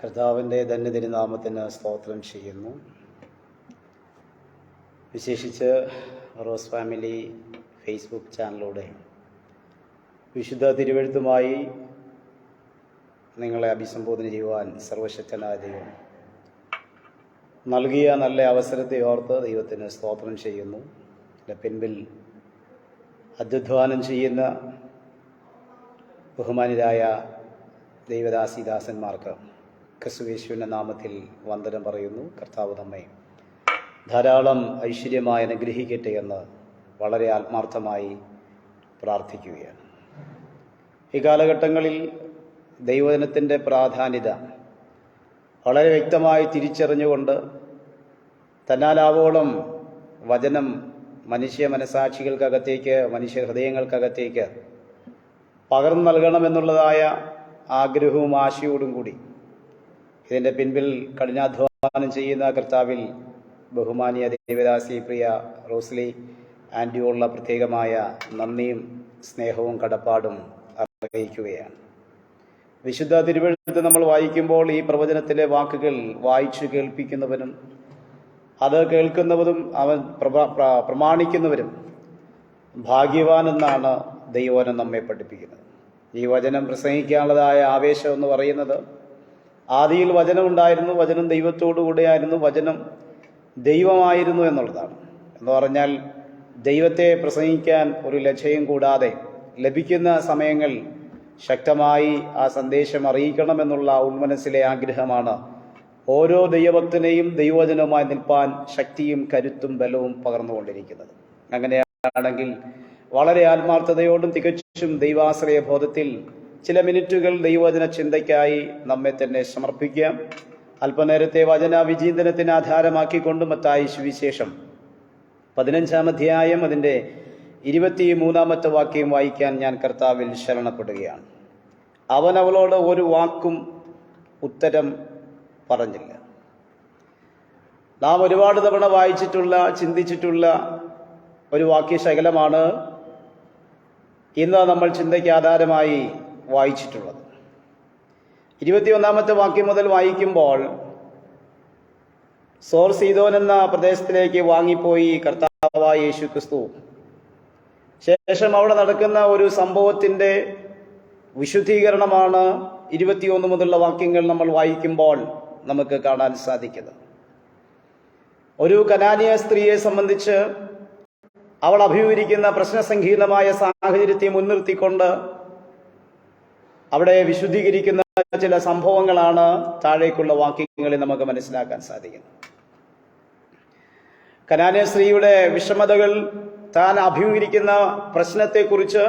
കർത്താവിൻ്റെ ധന്യതിരുനാമത്തിന് സ്തോത്രം ചെയ്യുന്നു. വിശേഷിച്ച് റോസ് ഫാമിലി ഫേസ്ബുക്ക് ചാനലിലൂടെ വിശുദ്ധ തിരുവെഴുത്തുമായി നിങ്ങളെ അഭിസംബോധന ചെയ്യുവാൻ സർവശക്തനായ ദൈവം നൽകിയ നല്ല അവസരത്തെ ഓർത്ത് ദൈവത്തിന് സ്തോത്രം ചെയ്യുന്നു. എൻ്റെ പിൻപിൽ അധ്വാനം ചെയ്യുന്ന ബഹുമാനിരായ ദൈവദാസിദാസന്മാർക്ക് ക്രിസ്തുയേശുവിൻ്റെ നാമത്തിൽ വന്ദനം പറയുന്നു. കർത്താവ് നമ്മെ ധാരാളം ഐശ്വര്യമായി അനുഗ്രഹിക്കട്ടെ എന്ന് വളരെ ആത്മാർത്ഥമായി പ്രാർത്ഥിക്കുകയാണ്. ഈ കാലഘട്ടങ്ങളിൽ ദൈവവചനത്തിൻ്റെ പ്രാധാന്യത വളരെ വ്യക്തമായി തിരിച്ചറിഞ്ഞുകൊണ്ട് തന്നാലാവോളം വചനം മനുഷ്യ മനസാക്ഷികൾക്കകത്തേക്ക്, മനുഷ്യ ഹൃദയങ്ങൾക്കകത്തേക്ക് പകർന്നു നൽകണമെന്നുള്ളതായ ആഗ്രഹവും ആശയോടും കൂടി ഇതിൻ്റെ പിൻപിൽ കഠിനാധ്വാനം ചെയ്യുന്ന കർത്താവിൽ ബഹുമാനീയ ദേവദാസി പ്രിയ റോസ്ലി ആൻറ്റിയോടുള്ള പ്രത്യേകമായ നന്ദിയും സ്നേഹവും കടപ്പാടും അറിയിക്കുകയാണ്. വിശുദ്ധ തിരുവെഴുത്ത് നമ്മൾ വായിക്കുമ്പോൾ ഈ പ്രവചനത്തിലെ വാക്കുകൾ വായിച്ചു കേൾപ്പിക്കുന്നവനും അത് കേൾക്കുന്നവരും അവൻ പ്രമാണിക്കുന്നവരും ഭാഗ്യവാൻ എന്നാണ് ദൈവവചനം നമ്മെ പഠിപ്പിക്കുന്നത്. ഈ വചനം പ്രസംഗിക്കാനുള്ളതായ ആവേശം എന്ന് പറയുന്നത്, ആദിയിൽ വചനം ഉണ്ടായിരുന്നു, വചനം ദൈവത്തോടു കൂടെയായിരുന്നു, വചനം ദൈവമായിരുന്നു എന്നുള്ളതാണ്. എന്ന് പറഞ്ഞാൽ ദൈവത്തെ പ്രസംഗിക്കാൻ ഒരു ലക്ഷ്യം കൂടാതെ ലഭിക്കുന്ന സമയങ്ങൾ ശക്തമായി ആ സന്ദേശം അറിയിക്കണമെന്നുള്ള ഉൾമനസ്സിലെ ആഗ്രഹമാണ് ഓരോ ദൈവഭക്തനെയും ദൈവവചനവുമായി നിൽപ്പാൻ ശക്തിയും കരുത്തും ബലവും പകർന്നുകൊണ്ടിരിക്കുന്നത്. അങ്ങനെയാണെങ്കിൽ വളരെ ആത്മാർത്ഥതയോടും തികച്ചും ദൈവാശ്രയ ബോധത്തിൽ ചില മിനിറ്റുകൾ ദൈവവചന ചിന്തയ്ക്കായി നമ്മെ തന്നെ സമർപ്പിക്കാം. അല്പനേരത്തെ വചന വിചിന്തനത്തിന് ആധാരമാക്കിക്കൊണ്ട് മത്തായി സുവിശേഷം 15-ാം അധ്യായം അതിൻ്റെ 23-ാമത്തെ വാക്യം വായിക്കാൻ ഞാൻ കർത്താവിൽ ശരണപ്പെടുകയാണ്. അവൻ അവളോട് ഒരു വാക്കും ഉത്തരം പറഞ്ഞില്ല. നാം ഒരുപാട് തവണ വായിച്ചിട്ടുള്ള, ചിന്തിച്ചിട്ടുള്ള ഒരു വാക്യശകലമാണ് ഇന്ന് നമ്മൾ ചിന്തയ്ക്ക് ആധാരമായി വായിച്ചിട്ടുള്ളത്. 21-ാമത്തെ വാക്യം മുതൽ വായിക്കുമ്പോൾ, സോർ സീദോൻ എന്ന പ്രദേശത്തിലേക്ക് വാങ്ങിപ്പോയി കർത്താവായ യേശു ക്രിസ്തു. ശേഷം അവിടെ നടക്കുന്ന ഒരു സംഭവത്തിൻ്റെ വിശുദ്ധീകരണമാണ് 21 മുതലുള്ള വാക്യങ്ങൾ നമ്മൾ വായിക്കുമ്പോൾ നമുക്ക് കാണാൻ സാധിക്കുന്നത്. ഒരു കനാനിയ സ്ത്രീയെ സംബന്ധിച്ച് അവൾ അഭിമുഖീകരിക്കുന്ന പ്രശ്നസങ്കീർണമായ സാഹചര്യത്തെ മുൻനിർത്തിക്കൊണ്ട് അവിടെ വിശുദ്ധീകരിക്കുന്ന ചില സംഭവങ്ങളാണ് താഴേക്കുള്ള വാക്യങ്ങളിൽ നമുക്ക് മനസ്സിലാക്കാൻ സാധിക്കുന്നത്. കനാന്യ സ്ത്രീയുടെ വിഷമതകൾ, താൻ അഭിമുഖീകരിക്കുന്ന പ്രശ്നത്തെക്കുറിച്ച്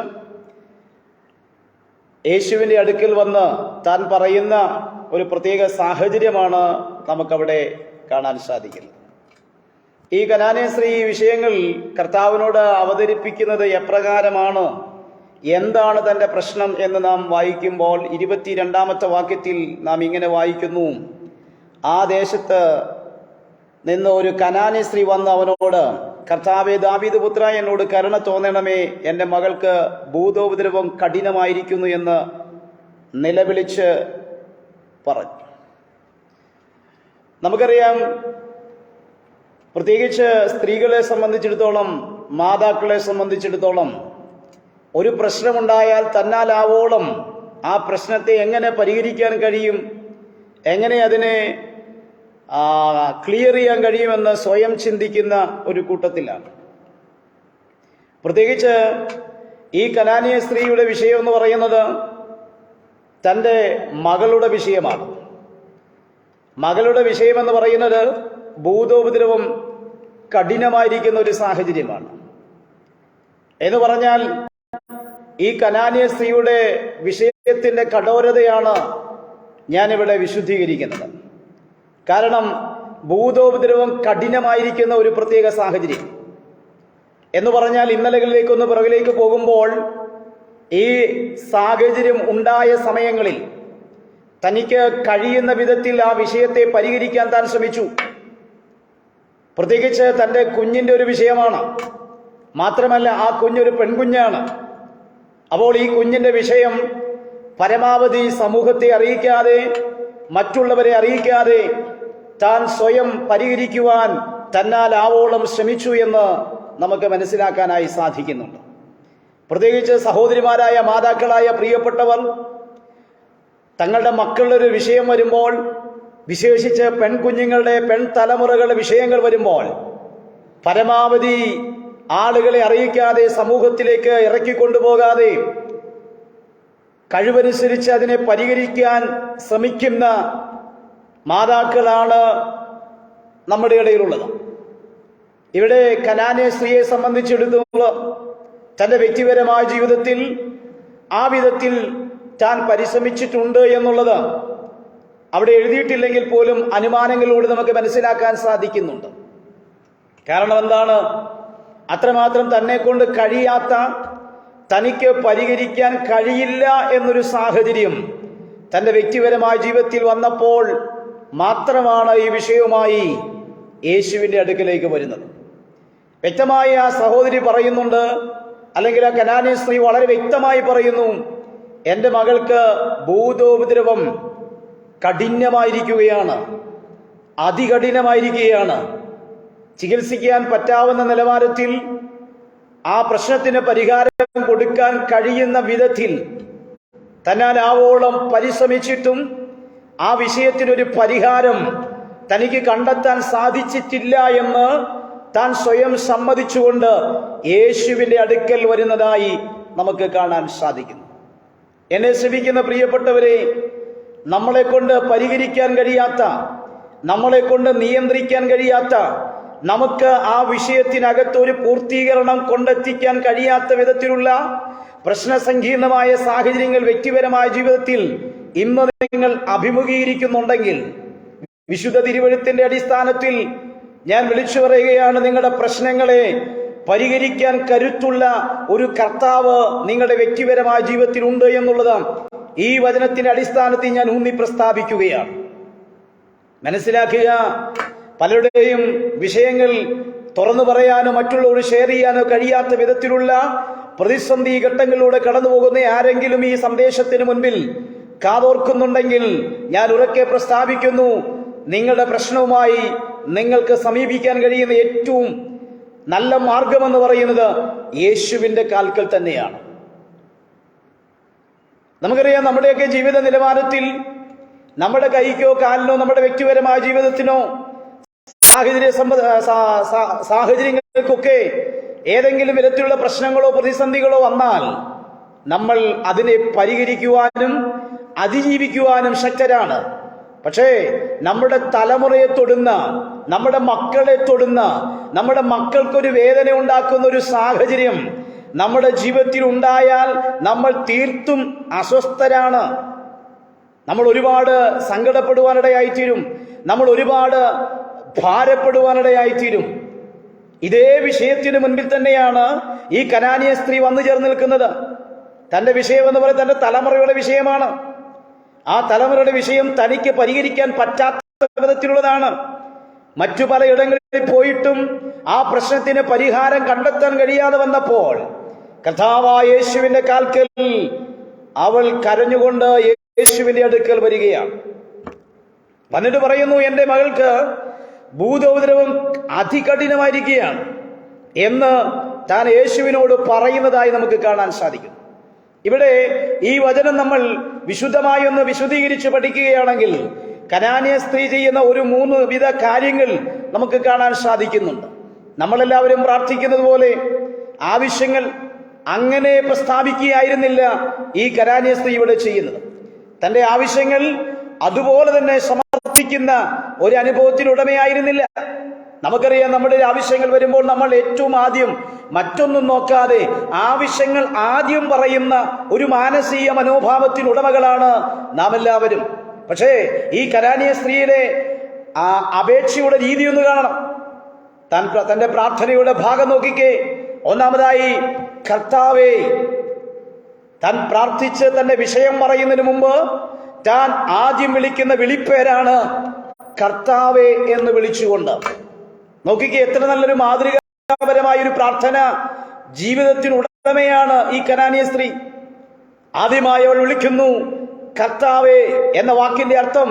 യേശുവിൻ്റെ അടുക്കൽ വന്ന് താൻ പറയുന്ന ഒരു പ്രത്യേക സാഹചര്യമാണ് നമുക്കവിടെ കാണാൻ സാധിക്കുന്നത്. ഈ കനാന്യ സ്ത്രീ വിഷയങ്ങൾ കർത്താവിനോട് അവതരിപ്പിക്കുന്നത് എപ്രകാരമാണ്, എന്താണ് തൻ്റെ പ്രശ്നം എന്ന് നാം വായിക്കുമ്പോൾ 22-ാമത്തെ വാക്യത്തിൽ നാം ഇങ്ങനെ വായിക്കുന്നു: ആ ദേശത്ത് നിന്ന് ഒരു കനാന്യ സ്ത്രീ വന്ന് അവനോട്, കർത്താവേ, ദാവീദ് പുത്ര, എന്നോട് കരുണ തോന്നണമേ, എൻ്റെ മകൾക്ക് ഭൂതോപദ്രവം കഠിനമായിരിക്കുന്നു എന്ന് നിലവിളിച്ച് പറഞ്ഞു. നമുക്കറിയാം, പ്രത്യേകിച്ച് സ്ത്രീകളെ സംബന്ധിച്ചിടത്തോളം, മാതാക്കളെ സംബന്ധിച്ചിടത്തോളം, ഒരു പ്രശ്നമുണ്ടായാൽ തന്നാലാവോളം ആ പ്രശ്നത്തെ എങ്ങനെ പരിഹരിക്കാൻ കഴിയും, എങ്ങനെ അതിനെ ക്ലിയർ ചെയ്യാൻ കഴിയുമെന്ന് സ്വയം ചിന്തിക്കുന്ന ഒരു കൂട്ടത്തിലാണ്. പ്രത്യേകിച്ച് ഈ കനാന്യ സ്ത്രീയുടെ വിഷയം എന്ന് പറയുന്നത് തൻ്റെ മകളുടെ വിഷയമാണ്. മകളുടെ വിഷയമെന്ന് പറയുന്നത് ഭൂതോപദ്രവം കഠിനമായിരിക്കുന്ന ഒരു സാഹചര്യമാണ്. എന്ന് പറഞ്ഞാൽ ഈ കനാന്യ സ്ത്രീയുടെ വിഷയത്തിൻ്റെ കഠോരതയാണ് ഞാനിവിടെ വിശുദ്ധീകരിക്കുന്നത്. കാരണം ഭൂതോപദ്രവം കഠിനമായിരിക്കുന്ന ഒരു പ്രത്യേക സാഹചര്യം എന്ന് പറഞ്ഞാൽ, ഇന്നലകളിലേക്കൊന്ന് പിറകിലേക്ക് പോകുമ്പോൾ, ഈ സാഹചര്യം ഉണ്ടായ സമയങ്ങളിൽ തനിക്ക് കഴിയുന്ന വിധത്തിൽ ആ വിഷയത്തെ പരിഹരിക്കാൻ താൻ ശ്രമിച്ചു. പ്രത്യേകിച്ച് തൻ്റെ കുഞ്ഞിൻ്റെ ഒരു വിഷയമാണ്. മാത്രമല്ല, ആ കുഞ്ഞൊരു പെൺകുഞ്ഞാണ്. അപ്പോൾ ഈ കുഞ്ഞിൻ്റെ വിഷയം പരമാവധി സമൂഹത്തെ അറിയിക്കാതെ മറ്റുള്ളവരെ അറിയിക്കാതെ താൻ സ്വയം പരിഹരിക്കുവാൻ തന്നാൽ ആവോളം ശ്രമിച്ചു എന്ന് നമുക്ക് മനസ്സിലാക്കാനായി സാധിക്കുന്നുണ്ട്. പ്രത്യേകിച്ച് സഹോദരിമാരായ മാതാക്കളായ പ്രിയപ്പെട്ടവർ തങ്ങളുടെ മക്കളുടെ ഒരു വിഷയം വരുമ്പോൾ, വിശേഷിച്ച് പെൺകുഞ്ഞുങ്ങളുടെ തലമുറകളുടെ വിഷയങ്ങൾ വരുമ്പോൾ പരമാവധി ആളുകളെ അറിയിക്കാതെ സമൂഹത്തിലേക്ക് ഇറക്കിക്കൊണ്ടുപോകാതെ കഴിവനുസരിച്ച് അതിനെ പരിഹരിക്കാൻ ശ്രമിക്കുന്ന മാതാക്കളാണ് നമ്മുടെ ഇടയിലുള്ളത്. ഇവിടെ കനാന്യ സ്ത്രീയെ സംബന്ധിച്ചിടത്തോളം തൻ്റെ വ്യക്തിപരമായ ജീവിതത്തിൽ ആ വിധത്തിൽ താൻ പരിശ്രമിച്ചിട്ടുണ്ട് എന്നുള്ളത് അവിടെ എഴുതിയിട്ടില്ലെങ്കിൽ പോലും അനുമാനങ്ങളിലൂടെ നമുക്ക് മനസ്സിലാക്കാൻ സാധിക്കുന്നുണ്ട്. കാരണം എന്താണ്? അത്രമാത്രം തന്നെ കൊണ്ട് കഴിയാത്ത, തനിക്ക് പരിഹരിക്കാൻ കഴിയില്ല എന്നൊരു സാഹചര്യം തൻ്റെ വ്യക്തിപരമായ ജീവിതത്തിൽ വന്നപ്പോൾ മാത്രമാണ് ഈ വിഷയവുമായി യേശുവിൻ്റെ അടുക്കലേക്ക് വരുന്നത്. വ്യക്തമായി ആ സഹോദരി പറയുന്നുണ്ട്, അല്ലെങ്കിൽ ആ കനാന്യ സ്ത്രീ വളരെ വ്യക്തമായി പറയുന്നു, എൻ്റെ മകൾക്ക് ഭൂതോപദ്രവം കഠിനമായിരിക്കുകയാണ്, അതികഠിനമായിരിക്കുകയാണ്. ചികിത്സിക്കാൻ പറ്റാവുന്ന നിലവാരത്തിൽ ആ പ്രശ്നത്തിന് പരിഹാരം കൊടുക്കാൻ കഴിയുന്ന വിധത്തിൽ തന്നാൽ ആവോളം പരിശ്രമിച്ചിട്ടും ആ വിഷയത്തിനൊരു പരിഹാരം തനിക്ക് കണ്ടെത്താൻ സാധിച്ചിട്ടില്ല എന്ന് താൻ സ്വയം സമ്മതിച്ചുകൊണ്ട് യേശുവിൻ്റെ അടുക്കൽ വരുന്നതായി നമുക്ക് കാണാൻ സാധിക്കുന്നു. എന്നെ ശ്രമിക്കുന്ന പ്രിയപ്പെട്ടവരെ, നമ്മളെ കൊണ്ട് പരിഹരിക്കാൻ കഴിയാത്ത, നമ്മളെ കൊണ്ട് നിയന്ത്രിക്കാൻ കഴിയാത്ത, നമുക്ക് ആ വിഷയത്തിനകത്ത് ഒരു പൂർത്തീകരണം കൊണ്ടെത്തിക്കാൻ കഴിയാത്ത വിധത്തിലുള്ള പ്രശ്നസങ്കീർണമായ സാഹചര്യങ്ങൾ വ്യക്തിപരമായ ജീവിതത്തിൽ ഇന്ന് നിങ്ങൾ അഭിമുഖീകരിക്കുന്നുണ്ടെങ്കിൽ, വിശുദ്ധ തിരുവെഴുത്തിന്റെ അടിസ്ഥാനത്തിൽ ഞാൻ വിളിച്ചു പറയുകയാണ്, നിങ്ങളുടെ പ്രശ്നങ്ങളെ പരിഹരിക്കാൻ കരുത്തുള്ള ഒരു കർത്താവ് നിങ്ങളുടെ വ്യക്തിപരമായ ജീവിതത്തിൽ ഉണ്ട് എന്നുള്ളത് ഈ വചനത്തിന്റെ അടിസ്ഥാനത്തിൽ ഞാൻ ഊന്നി പ്രസ്താവിക്കുകയാണ്. മനസ്സിലാക്കുക, പലരുടെയും വിഷയങ്ങൾ തുറന്നു പറയാനോ മറ്റുള്ളവർ ഷെയർ ചെയ്യാനോ കഴിയാത്ത വിധത്തിലുള്ള പ്രതിസന്ധി ഘട്ടങ്ങളിലൂടെ കടന്നു പോകുന്ന ആരെങ്കിലും ഈ സന്ദേശത്തിന് മുൻപിൽ കാതോർക്കുന്നുണ്ടെങ്കിൽ ഞാൻ ഉറക്കെ പ്രസ്താവിക്കുന്നു, നിങ്ങളുടെ പ്രശ്നവുമായി നിങ്ങൾക്ക് സമീപിക്കാൻ കഴിയുന്ന ഏറ്റവും നല്ല മാർഗമെന്ന് പറയുന്നത് യേശുവിൻ്റെ കാൽക്കൽ തന്നെയാണ്. നമുക്കറിയാം, നമ്മുടെയൊക്കെ ജീവിത നിലവാരത്തിൽ നമ്മുടെ കൈക്കോ കാലിനോ നമ്മുടെ വ്യക്തിപരമായ ജീവിതത്തിനോ സാഹചര്യങ്ങൾക്കൊക്കെ ഏതെങ്കിലും വിധത്തിലുള്ള പ്രശ്നങ്ങളോ പ്രതിസന്ധികളോ വന്നാൽ നമ്മൾ അതിനെ പരിഹരിക്കുവാനും അതിജീവിക്കുവാനും ശക്തരാണ്. പക്ഷേ നമ്മുടെ തലമുറയെ തൊടുന്ന, നമ്മുടെ മക്കളെ തൊടുന്ന, നമ്മുടെ മക്കൾക്കൊരു വേദന ഉണ്ടാക്കുന്ന ഒരു സാഹചര്യം നമ്മുടെ ജീവിതത്തിൽ ഉണ്ടായാൽ നമ്മൾ തീർത്തും അസ്വസ്ഥരാണ്. നമ്മൾ ഒരുപാട് സങ്കടപ്പെടുവാനിടയായിത്തീരും, നമ്മൾ ഒരുപാട് ഭാരപ്പെടുവാനിടയായിത്തീരും. ഇതേ വിഷയത്തിന് മുൻപിൽ തന്നെയാണ് ഈ കനാന്യ സ്ത്രീ വന്നു ചേർന്ന് നിൽക്കുന്നത്. തന്റെ വിഷയം എന്ന് പറയുന്നത് തന്റെ തലമുറയുടെ വിഷയമാണ്. ആ തലമുറയുടെ വിഷയം തനിക്ക് പരിഹരിക്കാൻ പറ്റാത്ത വിധത്തിലുള്ളതാണ്. മറ്റു പലയിടങ്ങളിൽ പോയിട്ടും ആ പ്രശ്നത്തിന് പരിഹാരം കണ്ടെത്താൻ കഴിയാതെ വന്നപ്പോൾ കർത്താവായ യേശുവിന്റെ കാൽക്കൽ അവൾ കരഞ്ഞുകൊണ്ട് യേശുവിന്റെ അടുക്കൽ വരികയാണ്. വന്നിട്ട് പറയുന്നു, എൻ്റെ മകൾക്ക് ഭൂതോപദ്രവം അതികഠിനമായിരിക്കുകയാണ് എന്ന് താൻ യേശുവിനോട് പറയുന്നതായി നമുക്ക് കാണാൻ സാധിക്കും. ഇവിടെ ഈ വചനം നമ്മൾ വിശുദ്ധമായി ഒന്ന് വിശദീകരിച്ച് പഠിക്കുകയാണെങ്കിൽ കനാന്യ സ്ത്രീ ചെയ്യുന്ന ഒരു 3 വിധ കാര്യങ്ങൾ നമുക്ക് കാണാൻ സാധിക്കുന്നുണ്ട്. നമ്മളെല്ലാവരും പ്രാർത്ഥിക്കുന്നത് പോലെ ആവശ്യങ്ങൾ അങ്ങനെ പ്രസ്താവിക്കുകയായിരുന്നില്ല ഈ കനാന്യ സ്ത്രീ ഇവിടെ ചെയ്യുന്നത്. തന്റെ ആവശ്യങ്ങൾ അതുപോലെ തന്നെ സമർത്ഥിക്കുന്ന ഒരു അനുഭവത്തിനുടമയായിരുന്നില്ല. നമുക്കറിയാം, നമ്മുടെ ആവശ്യങ്ങൾ വരുമ്പോൾ നമ്മൾ ഏറ്റവും ആദ്യം മറ്റൊന്നും നോക്കാതെ ആവശ്യങ്ങൾ ആദ്യം പറയുന്ന ഒരു മാനസിക മനോഭാവത്തിനുടമകളാണ് നാം എല്ലാവരും. പക്ഷേ ഈ കനാന്യ സ്ത്രീയുടെ ആ അപേക്ഷയുടെ രീതി ഒന്ന് കാണണം. തന്റെ പ്രാർത്ഥനയുടെ ഭാഗം നോക്കിക്കേ. ഒന്നാമതായി, കർത്താവേ. താൻ പ്രാർത്ഥിച്ച് തന്റെ വിഷയം പറയുന്നതിന് മുമ്പ് താൻ ആദ്യം വിളിക്കുന്ന വിളിപ്പേരാണ് കർത്താവേ എന്ന് വിളിച്ചുകൊണ്ട്. നോക്കിക്കേ, എത്ര നല്ലൊരു മാതൃകാപരമായ ഒരു പ്രാർത്ഥന ജീവിതത്തിനുടമയാണ് ഈ കനാന്യ സ്ത്രീ. ആദ്യമായി അവൾ വിളിക്കുന്നു കർത്താവേ എന്ന വാക്കിന്റെ അർത്ഥം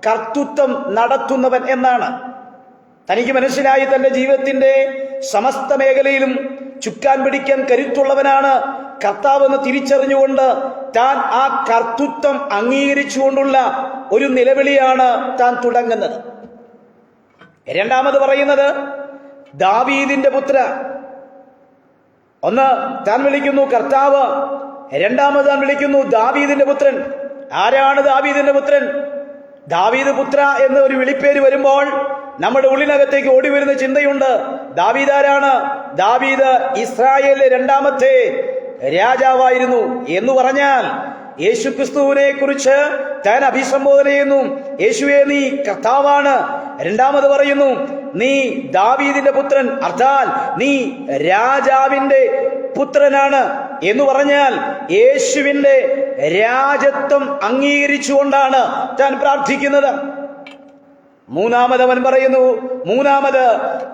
കർത്തൃത്വം നടത്തുന്നവൻ എന്നാണ്. തനിക്ക് മനസ്സിലായി തന്റെ ജീവിതത്തിന്റെ സമസ്ത മേഖലയിലും ചുക്കാൻ പിടിക്കാൻ കരുത്തുള്ളവനാണ് കർത്താവെന്ന് തിരിച്ചറിഞ്ഞുകൊണ്ട് താൻ ആ കർത്തൃത്വം അംഗീകരിച്ചുകൊണ്ടുള്ള ഒരു നിലവിളിയാണ് താൻ തുടങ്ങുന്നത്. രണ്ടാമത് പറയുന്നത് ദാവീദിന്റെ പുത്ര. ഒന്ന് താൻ വിളിക്കുന്നു കർത്താവ്, രണ്ടാമത് താൻ വിളിക്കുന്നു ദാവീദിന്റെ പുത്രൻ. ആരാണ് ദാവീദിന്റെ പുത്രൻ? ദാവീദ് പുത്ര എന്ന ഒരു വിളിപ്പേര് വരുമ്പോൾ നമ്മുടെ ഉള്ളിനകത്തേക്ക് ഓടി വരുന്ന ചിന്തയുണ്ട്, ദാവീദ് ആരാണ്? ദാവീദ് ഇസ്രായേലിലെ രണ്ടാമത്തെ രാജാവായിരുന്നു എന്ന് പറഞ്ഞാൽ യേശുക്രിസ്തുവിനെ കുറിച്ച് താൻ അഭിസംബോധന ചെയ്യുന്നു. യേശുവേ നീ കർത്താവാണ്. രണ്ടാമത് പറയുന്നു നീ ദാവീദിന്റെ പുത്രൻ, അർത്ഥാൽ നീ രാജാവിന്റെ പുത്രനാണ് എന്ന് പറഞ്ഞാൽ യേശുവിന്റെ രാജത്വം അംഗീകരിച്ചുകൊണ്ടാണ് താൻ പ്രാർത്ഥിക്കുന്നത്. മൂന്നാമത് അവൻ പറയുന്നു, മൂന്നാമത്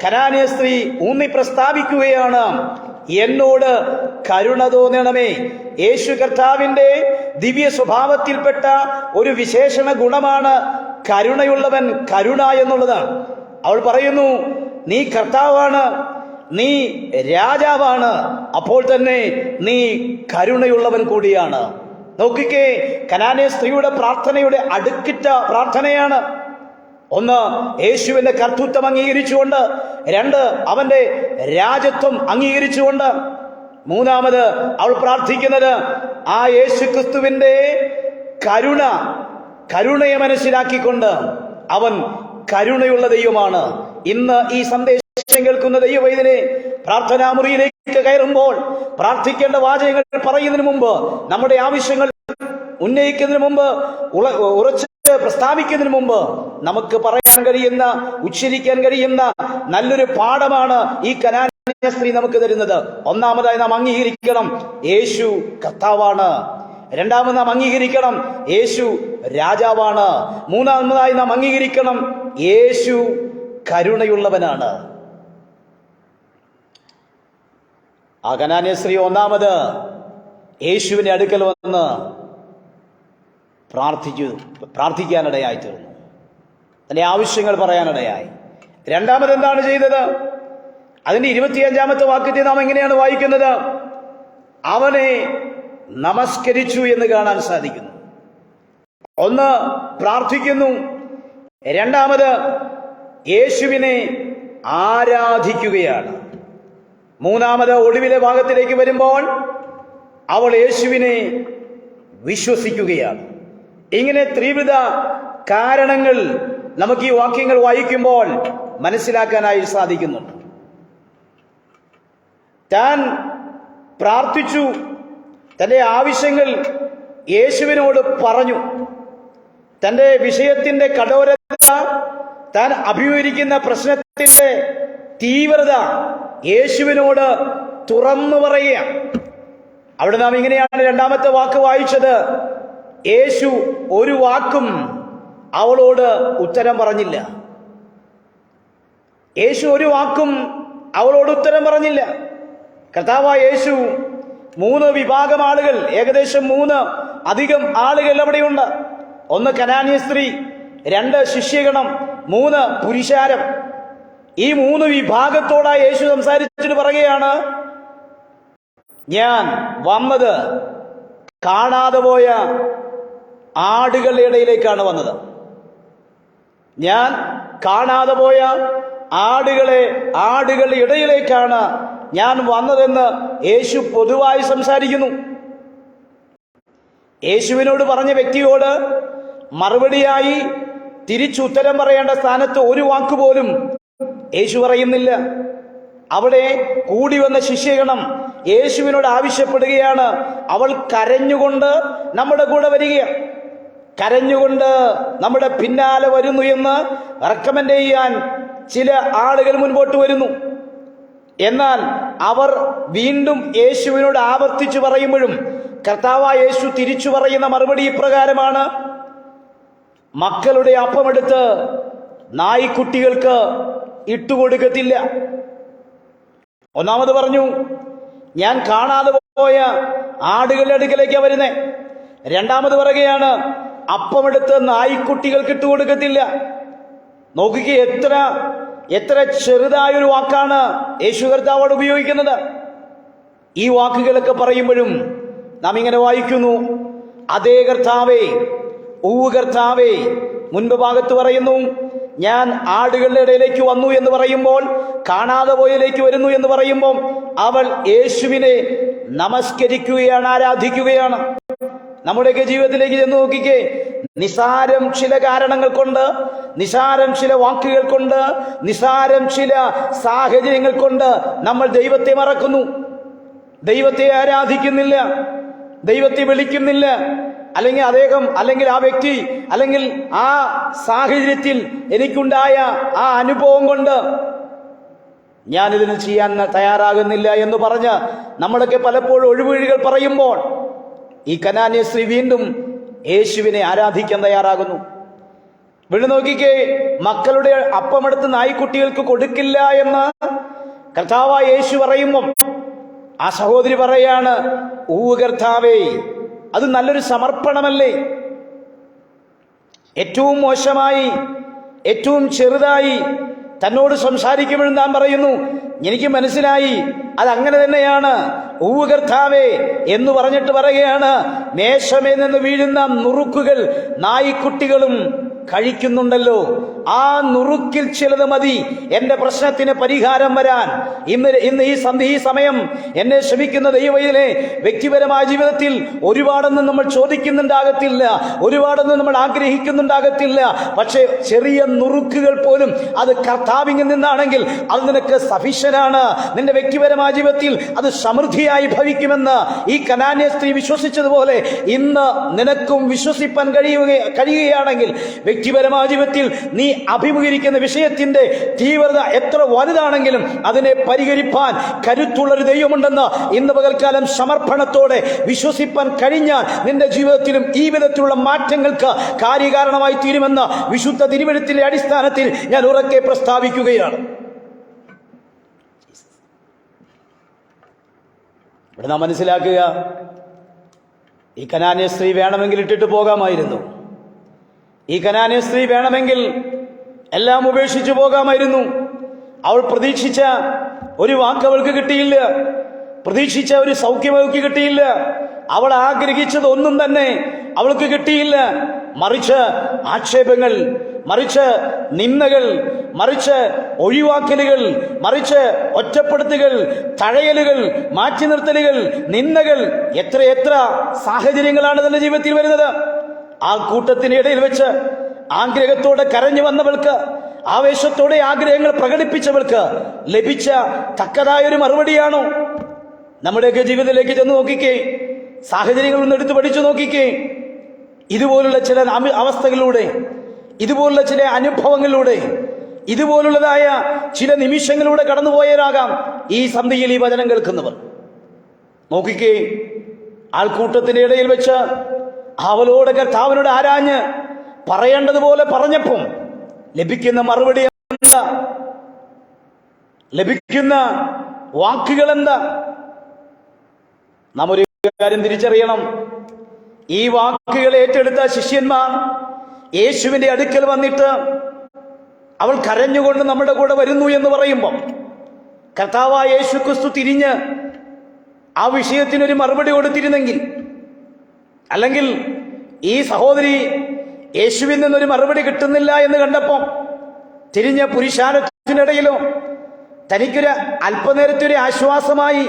കനാന്യ സ്ത്രീ ഊന്നി പ്രസ്താവിക്കുകയാണ്, എന്നോട് കരുണ തോന്നണമേ. യേശു കർത്താവിന്റെ ദിവ്യ സ്വഭാവത്തിൽപ്പെട്ട ഒരു വിശേഷണ ഗുണമാണ് കരുണയുള്ളവൻ, കരുണ എന്നുള്ളതാണ്. അവൾ പറയുന്നു നീ കർത്താവാണ്, നീ രാജാവാണ്, അപ്പോൾ തന്നെ നീ കരുണയുള്ളവൻ കൂടിയാണ്. നോക്കിക്കേ, കനാന്യ സ്ത്രീയുടെ പ്രാർത്ഥനയുടെ അടുക്കിറ്റ പ്രാർത്ഥനയാണ്. ഒന്ന്, യേശുവിന്റെ കർത്തൃത്വം അംഗീകരിച്ചുകൊണ്ട്. രണ്ട്, അവന്റെ രാജത്വം അംഗീകരിച്ചുകൊണ്ട്. മൂന്നാമത് അവൾ പ്രാർത്ഥിക്കുന്നത് ആ യേശുക്രിസ്തുവിന്റെ കരുണയെ മനസ്സിലാക്കിക്കൊണ്ട് അവൻ കരുണയുള്ള ദൈവമാണ്. ഇന്ന് ഈ സന്ദേശം കേൾക്കുന്ന ദൈവവൈദ്യനെ പ്രാർത്ഥനാ മുറിയിലേക്ക് കയറുമ്പോൾ പ്രാർത്ഥിക്കേണ്ട വാചകങ്ങൾ പറയുന്നതിന് മുമ്പ്, നമ്മുടെ ആവശ്യങ്ങൾ ഉന്നയിക്കുന്നതിന് മുമ്പ്, ഉറച്ച് പ്രസ്താവിക്കുന്നതിന് മുമ്പ് നമുക്ക് പറയാൻ കഴിയുന്ന, ഉച്ചരിക്കാൻ കഴിയുന്ന നല്ലൊരു പാഠമാണ് ഈ കനാന്യ സ്ത്രീ നമുക്ക് തരുന്നത്. ഒന്നാമതായി നാം അംഗീകരിക്കണം യേശു കർത്താവാണ്. രണ്ടാമത് നാം അംഗീകരിക്കണം യേശു രാജാവാണ്. മൂന്നാമതായി നാം അംഗീകരിക്കണം യേശു കരുണയുള്ളവനാണ്. ആ കനാന്യ സ്ത്രീ ഒന്നാമത് യേശുവിന്റെ അടുക്കൽ വന്ന് പ്രാർത്ഥിക്കാനിടയായി തീർന്നു. തന്റെ ആവശ്യങ്ങൾ പറയാനിടയായി. രണ്ടാമത് എന്താണ് ചെയ്തത്? അതിന്റെ 25-ാമത്തെ വാക്യത്തെ നാം എങ്ങനെയാണ് വായിക്കുന്നത്? അവനെ നമസ്കരിച്ചു എന്ന് കാണാൻ സാധിക്കുന്നു. ഒന്ന്, പ്രാർത്ഥിക്കുന്നു. രണ്ടാമത് യേശുവിനെ ആരാധിക്കുകയാണ്. മൂന്നാമത് ഒടുവിലെ ഭാഗത്തിലേക്ക് വരുമ്പോൾ അവൾ യേശുവിനെ വിശ്വസിക്കുകയാണ്. ഇങ്ങനെ ത്രിവിധ കാരണങ്ങൾ നമുക്ക് ഈ വാക്യങ്ങൾ വായിക്കുമ്പോൾ മനസ്സിലാക്കാനായി സാധിക്കുന്നുണ്ട്. താൻ പ്രാർത്ഥിച്ചു, തന്റെ ആവശ്യങ്ങൾ യേശുവിനോട് പറഞ്ഞു, തന്റെ വിഷയത്തിന്റെ കഠോരത, താൻ അഭിമുഖീകരിക്കുന്ന പ്രശ്നത്തിന്റെ തീവ്രത യേശുവിനോട് തുറന്നു പറയുക. അവിടെ നാം ഇങ്ങനെയാണ് രണ്ടാമത്തെ വാക്ക് വായിച്ചത്, യേശു ഒരു വാക്കും അവളോട് ഉത്തരം പറഞ്ഞില്ല. യേശു ഒരു വാക്കും അവളോട് ഉത്തരം പറഞ്ഞില്ല. കർത്താവായ യേശു 3 വിഭാഗം ആളുകൾ, ഏകദേശം 3 അധികം ആളുകൾ അവിടെയുണ്ട്. ഒന്ന് കനാന്യ സ്ത്രീ, 2 ശിഷ്യഗണം, 3 പുരുഷാരം. ഈ 3 വിഭാഗത്തോടായി യേശു സംസാരിച്ചിട്ട് പറയുകയാണ്, ഞാൻ വന്നത് കാണാതെ പോയ ആടുകളുടെ ഇടയിലേക്കാണ് വന്നത്. ഞാൻ കാണാതെ പോയ ആടുകളുടെ ഇടയിലേക്കാണ് ഞാൻ വന്നതെന്ന് യേശു പൊതുവായി സംസാരിക്കുന്നു. യേശുവിനോട് പറഞ്ഞ വ്യക്തിയോട് മറുപടിയായി തിരിച്ചുത്തരം പറയേണ്ട സ്ഥാനത്ത് ഒരു വാക്കുപോലും യേശു പറയുന്നില്ല. അവിടെ കൂടി വന്ന ശിഷ്യഗണം യേശുവിനോട് ആവശ്യപ്പെടുകയാണ്, അവൾ കരഞ്ഞുകൊണ്ട് നമ്മുടെ കൂടെ വരികയാണ്, കരഞ്ഞുകൊണ്ട് നമ്മുടെ പിന്നാലെ വരുന്നു എന്ന് റെക്കമെൻഡ് ചെയ്യാൻ ചില ആളുകൾ മുൻപോട്ട് വരുന്നു. എന്നാൽ അവർ വീണ്ടും യേശുവിനോട് ആവർത്തിച്ചു പറയുമ്പോഴും കർത്താവായ യേശു തിരിച്ചു പറയുന്ന മറുപടി ഇപ്രകാരമാണ്, മക്കളുടെ അപ്പമെടുത്ത് നായ്ക്കുട്ടികൾക്ക് ഇട്ടുകൊടുക്കത്തില്ല. ഒന്നാമത് പറഞ്ഞു, ഞാൻ കാണാതെ പോയ ആടുകളുടെ അടുക്കലേക്കാണ് വരുന്നേ. രണ്ടാമത് പറയുകയാണ്, അപ്പമെടുത്ത് നായ്ക്കുട്ടികൾക്ക് ഇട്ടുകൊടുക്കത്തില്ല. നോക്കിക്കേ, എത്ര എത്ര ചെറുതായൊരു വാക്കാണ് യേശു കർത്താവോട് ഉപയോഗിക്കുന്നത്. ഈ വാക്കുകളൊക്കെ പറയുമ്പോഴും നാം ഇങ്ങനെ വായിക്കുന്നു, അതേ കർത്താവേ, കർത്താവേ. മുൻപ് ഭാഗത്ത് പറയുന്നു, ഞാൻ ആടുകളുടെ ഇടയിലേക്ക് വന്നു എന്ന് പറയുമ്പോൾ, കാണാതെ പോയതിലേക്ക് വരുന്നു എന്ന് പറയുമ്പോൾ അവൾ യേശുവിനെ നമസ്കരിക്കുകയാണ്, ആരാധിക്കുകയാണ്. നമ്മുടെയൊക്കെ ജീവിതത്തിലേക്ക് ചെന്ന് നോക്കിക്കേ, നിസാരം ചില കാരണങ്ങൾ കൊണ്ട്, നിസാരം ചില വാക്കുകൾ കൊണ്ട്, നിസാരം ചില സാഹചര്യങ്ങൾ കൊണ്ട് നമ്മൾ ദൈവത്തെ മറക്കുന്നു, ദൈവത്തെ ആരാധിക്കുന്നില്ല, ദൈവത്തെ വിളിക്കുന്നില്ല. അല്ലെങ്കിൽ ആ വ്യക്തി, അല്ലെങ്കിൽ ആ സാഹചര്യത്തിൽ എനിക്കുണ്ടായ ആ അനുഭവം കൊണ്ട് ഞാനിതിന് ചെയ്യാൻ തയ്യാറാകുന്നില്ല എന്ന് പറഞ്ഞ് നമ്മളൊക്കെ പലപ്പോഴും ഒഴിവുകൾ പറയുമ്പോൾ ഈ കനാന്യ സ്ത്രീ വീണ്ടും യേശുവിനെ ആരാധിക്കാൻ തയ്യാറാകുന്നു. വീണ്ടും നോക്കിക്കേ, മക്കളുടെ അപ്പമെടുത്ത് നായ്ക്കുട്ടികൾക്ക് കൊടുക്കില്ല എന്ന് കർത്താവായ യേശു പറയുമ്പം ആ സഹോദരി പറയാണ്, കർത്താവേ. അത് നല്ലൊരു സമർപ്പണമല്ലേ? ഏറ്റവും മോശമായി, ഏറ്റവും ചെറുതായി തന്നോട് സംസാരിക്കുമ്പോഴും താൻ പറയുന്നു, എനിക്ക് മനസ്സിലായി, അതങ്ങനെ തന്നെയാണ്, കർത്താവേ എന്ന് പറഞ്ഞിട്ട് പറയുകയാണ്, മേശമേ നിന്ന് വീഴുന്ന നുറുക്കുകൾ നായ്ക്കുട്ടികളും കഴിക്കുന്നുണ്ടല്ലോ, ആ നുറുക്കിൽ ചിലത് മതി എന്റെ പ്രശ്നത്തിന് പരിഹാരം വരാൻ. ഇന്ന് ഈ സമയം എന്നെ ശ്രമിക്കുന്ന ദൈവവൈദ്യനെ, വ്യക്തിപരമായ ജീവിതത്തിൽ ഒരുപാടൊന്നും നമ്മൾ ചോദിക്കുന്നുണ്ടാകത്തില്ല, ഒരുപാടൊന്നും നമ്മൾ ആഗ്രഹിക്കുന്നുണ്ടാകത്തില്ല. പക്ഷേ ചെറിയ നുറുക്കുകൾ പോലും അത് കർത്താവിൽ നിന്നാണെങ്കിൽ അത് നിനക്ക് സഫീഷ്യനാണ്. നിന്റെ വ്യക്തിപരമായ ജീവിതത്തിൽ അത് സമൃദ്ധിയായി ഭവിക്കുമെന്ന് ഈ കനാന്യ സ്ത്രീ വിശ്വസിച്ചതുപോലെ ഇന്ന് നിനക്കും വിശ്വസിപ്പാൻ കഴിയുകയാണെങ്കിൽ, വ്യക്തിപരമായ ജീവിതത്തിൽ നീ അഭിമുഖീകരിക്കുന്ന വിഷയത്തിന്റെ തീവ്രത എത്ര വലുതാണെങ്കിലും അതിനെ പരിഹരിപ്പാൻ കരുത്തുള്ളൊരു ദൈവമുണ്ടെന്ന് ഇന്ന് പകൽക്കാലം സമർപ്പണത്തോടെ വിശ്വസിപ്പാൻ കഴിഞ്ഞാൽ നിന്റെ ജീവിതത്തിലും ഈ വിധത്തിലുള്ള മാറ്റങ്ങൾക്ക് കാര്യകാരണമായി തീരുമെന്ന് വിശുദ്ധ തിരുവെഴുത്തിന്റെ അടിസ്ഥാനത്തിൽ ഞാൻ ഉറക്കെ പ്രസ്താവിക്കുകയാണ്. ഇവിടെ നാം മനസ്സിലാക്കുക, ഈ കനാന്യ സ്ത്രീ വേണമെങ്കിൽ ഇട്ടിട്ട് പോകാമായിരുന്നു. ഈ കനാന്യ സ്ത്രീ വേണമെങ്കിൽ എല്ലാം ഉപേക്ഷിച്ചു പോകാമായിരുന്നു. അവൾ പ്രതീക്ഷിച്ച ഒരു വാക്ക് അവൾക്ക് കിട്ടിയില്ല, പ്രതീക്ഷിച്ച ഒരു സൗഖ്യം അവൾക്ക് കിട്ടിയില്ല, അവൾ ആഗ്രഹിച്ചത് ഒന്നും തന്നെ അവൾക്ക് കിട്ടിയില്ല. മറിച്ച് ആക്ഷേപങ്ങൾ, മറിച്ച് നിന്ദകൾ, മറിച്ച് ഒഴിവാക്കലുകൾ, മറിച്ച് ഒറ്റപ്പെടുത്തുകൾ, തഴയലുകൾ, മാറ്റി നിർത്തലുകൾ, നിന്ദകൾ, എത്ര സാഹചര്യങ്ങളാണ് തന്റെ ജീവിതത്തിൽ വരുന്നത്. ആ കൂട്ടത്തിനിടയിൽ വെച്ച് ആഗ്രഹത്തോടെ കരഞ്ഞു വന്നവൾക്ക്, ആവേശത്തോടെ ആഗ്രഹങ്ങൾ പ്രകടിപ്പിച്ചവൾക്ക് ലഭിച്ച തക്കതായൊരു മറുപടിയാണോ? നമ്മുടെയൊക്കെ ജീവിതത്തിലേക്ക് ചെന്ന് നോക്കിക്കേ, സാഹചര്യങ്ങൾ ഒന്ന് എടുത്തു പഠിച്ചു നോക്കിക്കേ. ഇതുപോലുള്ള ചില അവസ്ഥകളിലൂടെ, ഇതുപോലുള്ള ചില അനുഭവങ്ങളിലൂടെ, ഇതുപോലുള്ളതായ ചില നിമിഷങ്ങളിലൂടെ കടന്നുപോയവരാകാം ഈ സന്ധിയിൽ ഈ വചനം കേൾക്കുന്നവർ. നോക്കിക്കേ, ആൾക്കൂട്ടത്തിന്റെ ഇടയിൽ വെച്ച് അവളോട് കർത്താവിനോട് ആരാഞ്ഞ് പറയേണ്ടതുപോലെ പറഞ്ഞപ്പം ലഭിക്കുന്ന മറുപടി എന്താ? ലഭിക്കുന്ന വാക്കുകൾ എന്താ? നാം ഒരു കാര്യം തിരിച്ചറിയണം. ഈ വാക്കുകൾ ഏറ്റെടുത്ത ശിഷ്യന്മാർ യേശുവിന്റെ അടുക്കൽ വന്നിട്ട് അവൾ കരഞ്ഞുകൊണ്ട് നമ്മുടെ കൂടെ വരുന്നു എന്ന് പറയുമ്പം കർത്താവായ യേശു ക്രിസ്തു തിരിഞ്ഞ് ആ വിഷയത്തിനൊരു മറുപടി കൊടുത്തിരുന്നെങ്കിൽ, അല്ലെങ്കിൽ ഈ സഹോദരി യേശുവിൽ നിന്നൊരു മറുപടി കിട്ടുന്നില്ല എന്ന് കണ്ടപ്പോൾ തിരിഞ്ഞ പുരുഷാരത്തിനിടയിലോ തനിക്കൊരു അല്പനേരത്തെ ഒരു ആശ്വാസമായി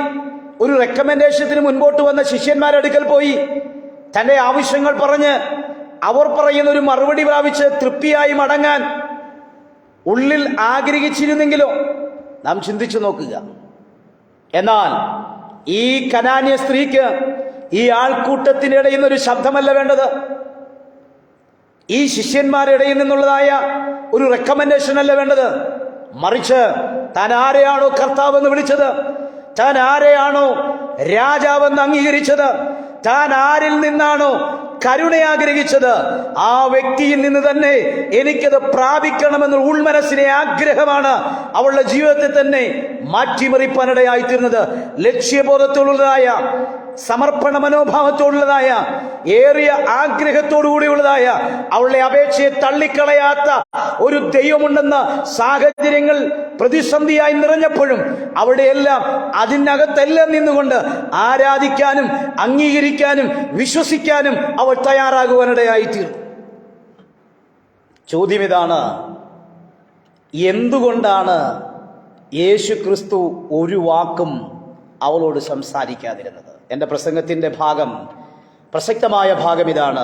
ഒരു റെക്കമെൻഡേഷത്തിന് മുൻപോട്ട് വന്ന ശിഷ്യന്മാരുടെ അടുക്കൽ പോയി തന്റെ ആവശ്യങ്ങൾ പറഞ്ഞ് അവർ പറയുന്ന ഒരു മറുപടി പ്രാപിച്ച് തൃപ്തിയായി മടങ്ങാൻ ഉള്ളിൽ ആഗ്രഹിച്ചിരുന്നെങ്കിലോ നാം ചിന്തിച്ചു നോക്കുക. എന്നാൽ ഈ കനാന്യ സ്ത്രീക്ക് ഈ ആൾക്കൂട്ടത്തിനിടയിൽ നിന്നൊരു ശബ്ദമല്ല വേണ്ടത്, ഈ ശിഷ്യന്മാരുടെ ഇടയിൽ നിന്നുള്ളതായ ഒരു റെക്കമെൻഡേഷൻ അല്ല വേണ്ടത്. മറിച്ച് താൻ ആരെയാണോ കർത്താവെന്ന് വിളിച്ചത്, താൻ ആരെയാണോ രാജാവെന്ന് അംഗീകരിച്ചത്, താൻ ആരിൽ നിന്നാണോ കരുണ ആഗ്രഹിച്ചത്, ആ വ്യക്തിയിൽ നിന്ന് തന്നെ എനിക്കത് പ്രാപിക്കണമെന്ന ഉൾമനസ്സിലെ ആഗ്രഹമാണ് അവളുടെ ജീവിതത്തെ തന്നെ മാറ്റിമറിപ്പാനിടയായിത്തീരുന്നത്. ലക്ഷ്യബോധത്തോടുള്ളതായ സമർപ്പണ മനോഭാവത്തോടുള്ളതായ, ഏറിയ ആഗ്രഹത്തോടുകൂടിയുള്ളതായ, അവളുടെ അപേക്ഷയെ തള്ളിക്കളയാത്ത ഒരു ദൈവമുണ്ടെന്ന സാഹചര്യങ്ങൾ പ്രതിസന്ധിയായി നിറഞ്ഞപ്പോഴും അവിടെ എല്ലാം അതിനകത്തെല്ലാം നിന്നുകൊണ്ട് ആരാധിക്കാനും അംഗീകരിക്കാനും വിശ്വസിക്കാനും അവൾ തയ്യാറാകുവാനിടയായിത്തീർന്നു. ചോദ്യം ഇതാണ്: എന്തുകൊണ്ടാണ് യേശു ക്രിസ്തു ഒരു വാക്കും അവളോട് സംസാരിക്കാതിരുന്നത്? എൻ്റെ പ്രസംഗത്തിൻ്റെ പ്രസക്തമായ ഭാഗം ഇതാണ്.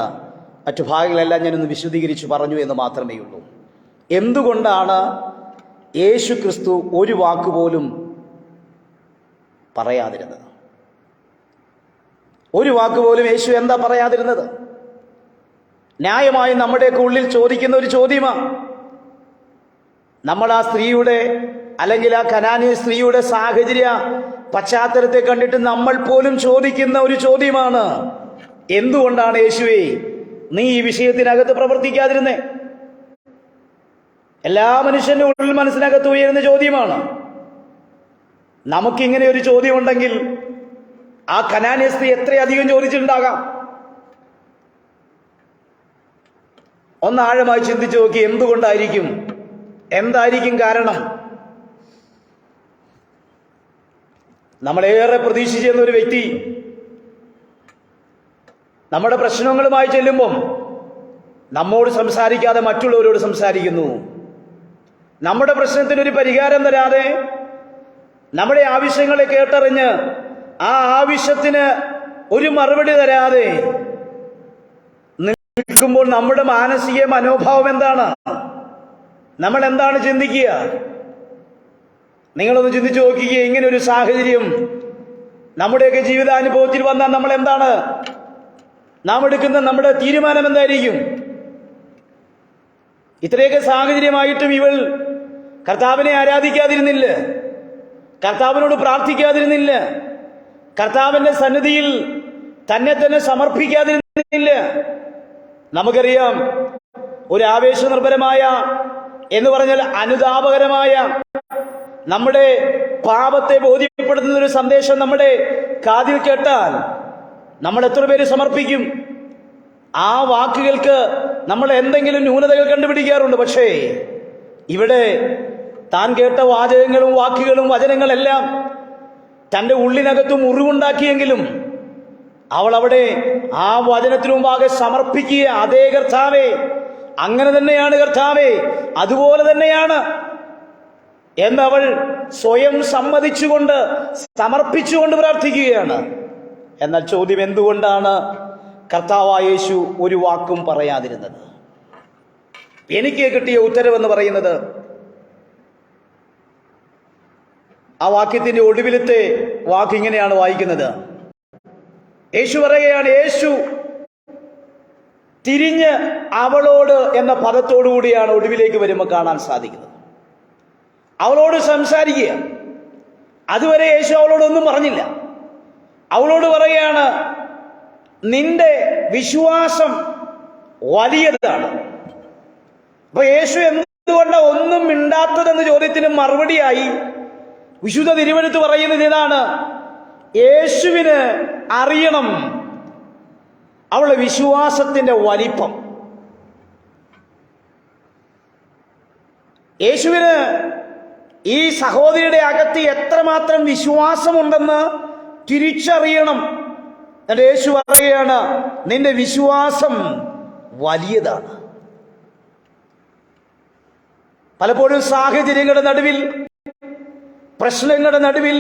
മറ്റു ഭാഗങ്ങളെല്ലാം ഞാനൊന്ന് വിശദീകരിച്ചു പറഞ്ഞു എന്ന് മാത്രമേ ഉള്ളൂ. എന്തുകൊണ്ടാണ് യേശു ക്രിസ്തു ഒരു വാക്കുപോലും പറയാതിരുന്നത്? ഒരു വാക്കുപോലും യേശു എന്താ പറയാതിരുന്നത്? ന്യായമായി നമ്മുടെയൊക്കെ ഉള്ളിൽ ചോദിക്കുന്ന ഒരു ചോദ്യമാണ്. നമ്മൾ ആ സ്ത്രീയുടെ, അല്ലെങ്കിൽ ആ കനാന്യ സ്ത്രീയുടെ സാഹചര്യ പശ്ചാത്തലത്തെ കണ്ടിട്ട് നമ്മൾ പോലും ചോദിക്കുന്ന ഒരു ചോദ്യമാണ്: എന്തുകൊണ്ടാണ് യേശുവേ നീ ഈ വിഷയത്തിനകത്ത് പ്രവർത്തിക്കാതിരുന്നേ? എല്ലാ മനുഷ്യന്റെ ഉള്ളിൽ മനസ്സിനകത്ത് ഉയരുന്ന ചോദ്യമാണ്. നമുക്കിങ്ങനെ ഒരു ചോദ്യമുണ്ടെങ്കിൽ ആ കനാന്യ സ്ത്രീ എത്രയധികം ചോദിച്ചിട്ടുണ്ടാകാം. ഒന്ന് ആഴമായി ചിന്തിച്ചു നോക്കി. എന്തുകൊണ്ടായിരിക്കും? എന്തായിരിക്കും കാരണം? നമ്മളേറെ പ്രതീക്ഷിച്ചിരുന്ന ഒരു വ്യക്തി നമ്മുടെ പ്രശ്നങ്ങളുമായി ചെല്ലുമ്പം നമ്മോട് സംസാരിക്കാതെ മറ്റുള്ളവരോട് സംസാരിക്കുന്നു. നമ്മുടെ പ്രശ്നത്തിനൊരു പരിഹാരം തരാതെ, നമ്മുടെ ആവശ്യങ്ങളെ കേട്ടറിഞ്ഞ് ആ ആവശ്യത്തിന് ഒരു മറുപടി തരാതെ നിൽക്കുമ്പോൾ നമ്മുടെ മാനസിക മനോഭാവം എന്താണ്? നമ്മൾ എന്താണ് ചിന്തിക്കുക? നിങ്ങളൊന്ന് ചിന്തിച്ചു നോക്കിക്കുക. ഇങ്ങനെ ഒരു സാഹചര്യം നമ്മുടെയൊക്കെ ജീവിതാനുഭവത്തിൽ വന്നാൽ നമ്മൾ എന്താണ് നാം എടുക്കുന്ന നമ്മുടെ തീരുമാനം എന്തായിരിക്കും? ഇത്രയൊക്കെ സാഹചര്യമായിട്ടും ഇവൾ കർത്താവിനെ ആരാധിക്കാതിരുന്നില്ല, കർത്താവിനോട് പ്രാർത്ഥിക്കാതിരുന്നില്ല, കർത്താവിന്റെ സന്നിധിയിൽ തന്നെ തന്നെ സമർപ്പിക്കാതിരുന്നില്ല. നമുക്കറിയാം, ഒരു ആവേശനിർഭരമായ എന്ന് പറഞ്ഞാൽ അനുതാപകരമായ, നമ്മുടെ പാപത്തെ ബോധ്യപ്പെടുത്തുന്ന ഒരു സന്ദേശം നമ്മുടെ കാതിൽ കേട്ടാൽ നമ്മൾ എത്ര പേര് സമർപ്പിക്കും? ആ വാക്കുകൾക്ക് നമ്മൾ എന്തെങ്കിലും ന്യൂനതകൾ കണ്ടുപിടിക്കാറുണ്ട്. പക്ഷേ ഇവിടെ താൻ കേട്ട വാചകങ്ങളും വാക്കുകളും വചനങ്ങളെല്ലാം തൻ്റെ ഉള്ളിനകത്തും മുറിവുണ്ടാക്കിയെങ്കിലും അവൾ അവിടെ ആ വചനത്തിനു മുമ്പാകെ സമർപ്പിക്കുക. അതേ കർത്താവേ, അങ്ങനെ തന്നെയാണ് കർത്താവേ, അതുപോലെ തന്നെയാണ് എന്നവൾ സ്വയം സമ്മതിച്ചുകൊണ്ട് സമർപ്പിച്ചുകൊണ്ട് പ്രാർത്ഥിക്കുകയാണ്. എന്നാൽ ചോദ്യം, എന്തുകൊണ്ടാണ് കർത്താവായ യേശു ഒരു വാക്കും പറയാതിരുന്നത്? എനിക്ക് കിട്ടിയ ഉത്തരവെന്ന് പറയുന്നത്, ആ വാക്യത്തിന്റെ ഒടുവിലത്തെ വാക്ക് ഇങ്ങനെയാണ് വായിക്കുന്നത്. യേശു പറയുകയാണ്, യേശു തിരിഞ്ഞ് അവളോട് എന്ന പദത്തോടുകൂടിയാണ് ഒടുവിലേക്ക് വരുമ്പോൾ കാണാൻ സാധിക്കുന്നത്. അവളോട് സംസാരിക്കുക. അതുവരെ യേശു അവളോടൊന്നും പറഞ്ഞില്ല. അവളോട് പറയുകയാണ്, നിന്റെ വിശ്വാസം വലിയതാണ്. അപ്പൊ യേശു എന്തുകൊണ്ട് ഒന്നും മിണ്ടാത്തതെന്ന ചോദ്യത്തിന് മറുപടിയായി വിശുദ്ധ തിരുവെഴുത്ത് പറയുന്നത് ഇതാണ്: യേശുവിന് അറിയണം അവളുടെ വിശ്വാസത്തിന്റെ വലിപ്പം. യേശുവിന് ഈ സഹോദരിയുടെ അകത്ത് എത്രമാത്രം വിശ്വാസമുണ്ടെന്ന് തിരിച്ചറിയണം. യേശു പറയുകയാണ്, നിന്റെ വിശ്വാസം വലിയതാണ്. പലപ്പോഴും സാഹചര്യങ്ങളുടെ നടുവിൽ, പ്രശ്നങ്ങളുടെ നടുവിൽ,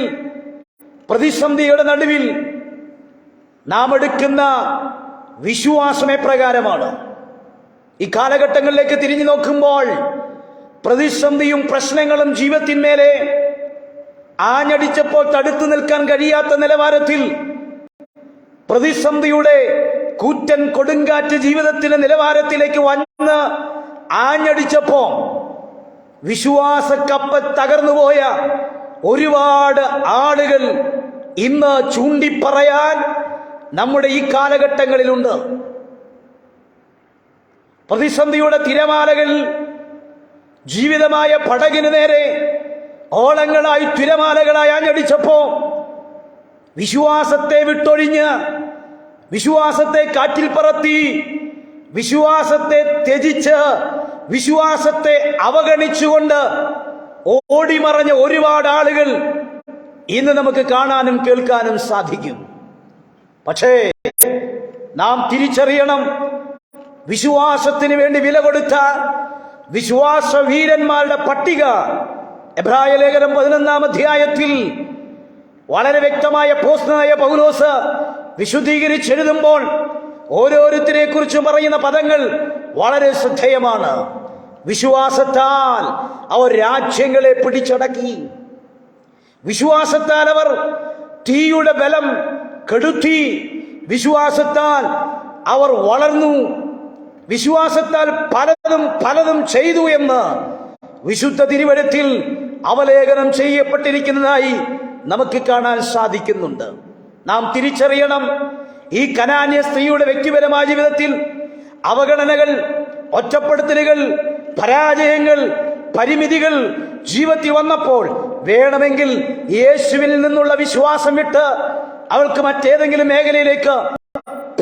പ്രതിസന്ധിയുടെ നടുവിൽ നാം എടുക്കുന്ന വിശ്വാസം എപ്രകാരമാണ്? ഈ കാലഘട്ടങ്ങളിലേക്ക് തിരിഞ്ഞു നോക്കുമ്പോൾ പ്രതിസന്ധിയും പ്രശ്നങ്ങളും ജീവിതത്തിന്മേലെ ആഞ്ഞടിച്ചപ്പോൾ തടുത്തു നിൽക്കാൻ കഴിയാത്ത നിലവാരത്തിൽ, പ്രതിസന്ധിയുടെ കൂറ്റൻ കൊടുങ്കാറ്റ് ജീവിതത്തിന്റെ നിലവാരത്തിലേക്ക് വന്ന് ആഞ്ഞടിച്ചപ്പോ വിശ്വാസക്കപ്പൽ തകർന്നുപോയ ഒരുപാട് ആളുകൾ ഇന്ന് ചൂണ്ടിപ്പറയാൻ നമ്മുടെ ഈ കാലഘട്ടങ്ങളിലുണ്ട്. പ്രതിസന്ധിയുടെ തിരമാലകൾ ജീവിതമായ പടകിന് നേരെ ഓളങ്ങളായി തിരമാലകളായി ആഞ്ഞടിച്ചപ്പോ വിശ്വാസത്തെ വിട്ടൊഴിഞ്ഞ്, വിശ്വാസത്തെ കാറ്റിൽ പറത്തി, വിശ്വാസത്തെ ത്യജിച്ച്, വിശ്വാസത്തെ അവഗണിച്ചുകൊണ്ട് ഓടിമറഞ്ഞ ഒരുപാട് ആളുകൾ ഇന്ന് നമുക്ക് കാണാനും കേൾക്കാനും സാധിക്കും. പക്ഷേ നാം തിരിച്ചറിയണം, വിശ്വാസത്തിന് വേണ്ടി വില കൊടുത്ത വിശ്വാസ വീരന്മാരുടെ പട്ടിക എബ്രായ ലേഖനം 11-ാം അധ്യായത്തിൽ വളരെ വ്യക്തമായ അപ്പോസ്തലനായ പൗലോസ് വിശുദ്ധീകരിച്ചെഴുതുമ്പോൾ ഓരോരുത്തരെ കുറിച്ചും പറയുന്ന പദങ്ങൾ വളരെ ശ്രദ്ധേയമാണ്. വിശ്വാസത്താൽ അവർ രാജ്യങ്ങളെ പിടിച്ചടക്കി, വിശ്വാസത്താൽ അവർ തീയുടെ ബലം കെടുത്തി, വിശ്വാസത്താൽ അവർ വളർന്നു, വിശ്വാസത്താൽ പലതും ചെയ്തു എന്ന് വിശുദ്ധ തിരുവെഴുത്തിൽ അവലേഖനം ചെയ്യപ്പെട്ടിരിക്കുന്നതായി നമുക്ക് കാണാൻ സാധിക്കുന്നുണ്ട്. നാം തിരിച്ചറിയണം, ഈ കനാന്യ സ്ത്രീയുടെ വ്യക്തിപരമായ ജീവിതത്തിൽ അവഗണനകൾ, ഒറ്റപ്പെടുത്തലുകൾ, പരാജയങ്ങൾ, പരിമിതികൾ ജീവിതത്തിൽ വന്നപ്പോൾ വേണമെങ്കിൽ യേശുവിൽ നിന്നുള്ള വിശ്വാസം വിട്ട് അവൾക്ക് മറ്റേതെങ്കിലും മേഖലയിലേക്ക്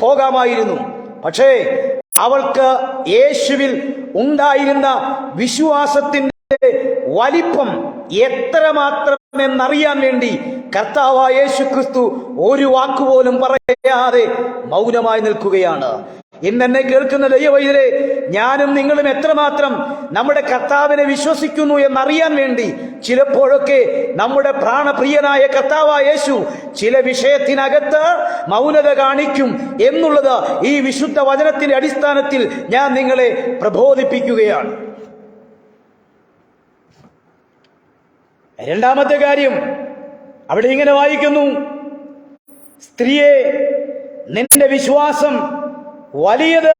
പോകാമായിരുന്നു. പക്ഷേ അവൾക്ക് യേശുവിൽ ഉണ്ടായിരുന്ന വിശ്വാസത്തിന്റെ വലിപ്പം എത്രമാത്രമെന്നറിയാൻ വേണ്ടി കർത്താവായ യേശു ക്രിസ്തു ഒരു വാക്കുപോലും പറയാതെ മൗനമായി നിൽക്കുകയാണ്. ഇന്നെന്നെ കേൾക്കുന്ന ദൈവവൈദ്യരെ, ഞാനും നിങ്ങളും എത്രമാത്രം നമ്മുടെ കർത്താവിനെ വിശ്വസിക്കുന്നു എന്നറിയാൻ വേണ്ടി ചിലപ്പോഴൊക്കെ നമ്മുടെ പ്രാണപ്രിയനായ കർത്താവായ യേശു ചില വിഷയത്തിനകത്ത് മൗനത കാണിക്കും എന്നുള്ളത് ഈ വിശുദ്ധ വചനത്തിന്റെ അടിസ്ഥാനത്തിൽ ഞാൻ നിങ്ങളെ പ്രബോധിപ്പിക്കുകയാണ്. രണ്ടാമത്തെ കാര്യം, അവിടെ ഇങ്ങനെ വായിക്കുന്നു, സ്ത്രീയെ, നിന്റെ വിശ്വാസം വലിയത്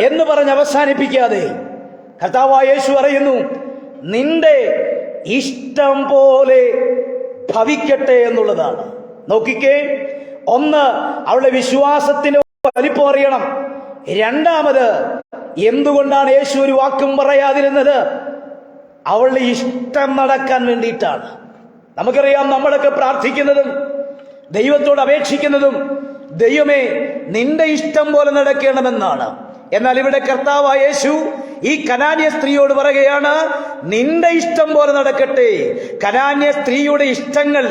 എന്ന് പറഞ്ഞ് അവസാനിപ്പിക്കാതെ കർത്താവായ യേശു പറയുന്നു, നിന്റെ ഇഷ്ടം പോലെ ഭവിക്കട്ടെ എന്നുള്ളതാണ്. നോക്കിക്കേ, ഒന്ന്, അവളുടെ വിശ്വാസത്തിന്റെ വലിപ്പം അറിയണം. രണ്ടാമത്, എന്തുകൊണ്ടാണ് യേശു ഒരു വാക്കും പറയാതിരുന്നത്? അവളുടെ ഇഷ്ടം നടക്കാൻ വേണ്ടിയിട്ടാണ്. നമുക്കറിയാം, നമ്മളൊക്കെ പ്രാർത്ഥിക്കുന്നതും ദൈവത്തോട് അപേക്ഷിക്കുന്നതും ദൈവമേ നിന്റെ ഇഷ്ടം പോലെ നടക്കണമെന്നാണ്. എന്നാൽ ഇവിടെ കർത്താവായ യേശു ഈ കനാന്യ സ്ത്രീയോട് പറയുകയാണ്, നിന്റെ ഇഷ്ടം പോലെ നടക്കട്ടെ. കനാന്യ സ്ത്രീയുടെ ഇഷ്ടങ്ങൾ